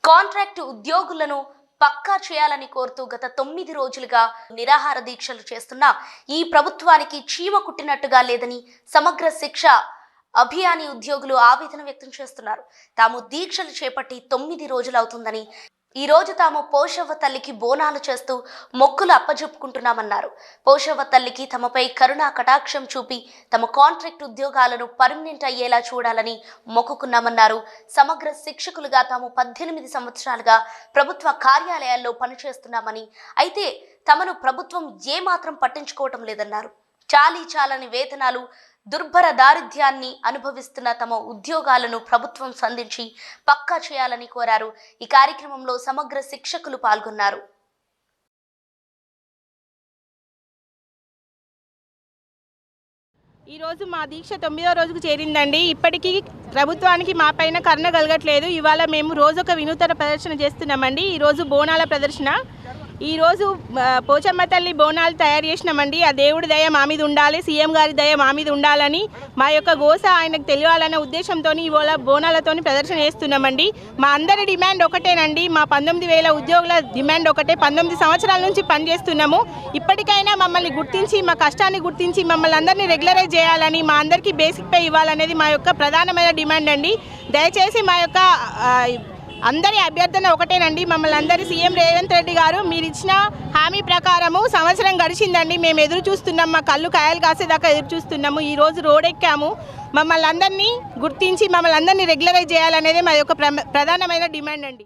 Contract ఉద్యోగులను పక్కా చేయాలని కోరుతూ గత 9 రోజులుగా నిరాహార దీక్షలు చేస్తున్న ఈ ప్రభుత్వానికి చీమ కుట్టినట్టుగా లేదని సమగ్ర శిక్ష అభియాని ఉద్యోగులు ఆవేదన వ్యక్తం చేస్తున్నారు. తాము దీక్షలు చేపట్టి 9 రోజులు అవుతుందని, ఈ రోజు తాము పోషవ్వ తల్లికి బోనాలు చేస్తూ మొక్కులు అప్పజెప్పుకుంటున్నామన్నారు. పోషవ్వ తల్లికి తమపై కరుణా కటాక్షం చూపి తమ కాంట్రాక్ట్ ఉద్యోగాలను పర్మనెంట్ అయ్యేలా చూడాలని మొక్కుకున్నామన్నారు. సమగ్ర శిక్షకులుగా తాము 18 సంవత్సరాలుగా ప్రభుత్వ కార్యాలయాల్లో పనిచేస్తున్నామని, అయితే తమను ప్రభుత్వం ఏమాత్రం పట్టించుకోవటం లేదన్నారు. చాలని వేతనాలు, దుర్భర దారిద్ర్యాన్ని అనుభవిస్తున్న తమ ఉద్యోగాలను ప్రభుత్వం సంధించి పక్కా చేయాలని కోరారు. ఈ కార్యక్రమంలో సమగ్ర శిక్షకులు పాల్గొన్నారు. ఈరోజు మా దీక్ష 9వ రోజుకు చేరిందండి. ఇప్పటికీ ప్రభుత్వానికి మా పైన కరుణ కలగట్లేదు. ఇవాళ మేము రోజు ఒక వినూతన ప్రదర్శన చేస్తున్నామండి. ఈరోజు బోనాల ప్రదర్శన. ఈరోజు పోచమ్మ తల్లి బోనాలు తయారు చేసినామండి. ఆ దేవుడి దయ మా మీద ఉండాలి, సీఎం గారి దయ మా మీద ఉండాలని, మా యొక్క గోస ఆయనకు తెలియాలనే ఉద్దేశంతో ఇవాళ బోనాలతో ప్రదర్శన చేస్తున్నామండి. మా అందరి డిమాండ్ ఒకటేనండి. మా 19,000 ఉద్యోగుల డిమాండ్ ఒకటే. 19 సంవత్సరాల నుంచి పనిచేస్తున్నాము. ఇప్పటికైనా మమ్మల్ని గుర్తించి, మా కష్టాన్ని గుర్తించి మమ్మల్ని అందరినీ రెగ్యులరైజ్ చేయాలని, మా అందరికీ బేసిక్ పే ఇవ్వాలనేది మా యొక్క ప్రధానమైన డిమాండ్ అండి. దయచేసి మా యొక్క అందరి అభ్యర్థన ఒకటేనండి. మమ్మల్ని అందరి సీఎం రేవంత్ రెడ్డి గారు మీరు ఇచ్చిన హామీ ప్రకారము సంవత్సరం గడిచిందండి. మేము ఎదురు చూస్తున్నాం, మా కళ్ళు కాయలు కాసేదాకా ఎదురు చూస్తున్నాము. ఈరోజు రోడెక్కాము. మమ్మల్ని అందరినీ గుర్తించి మమ్మల్ని అందరినీ రెగ్యులరైజ్ చేయాలనేది మా యొక్క ప్రధానమైన డిమాండ్ అండి.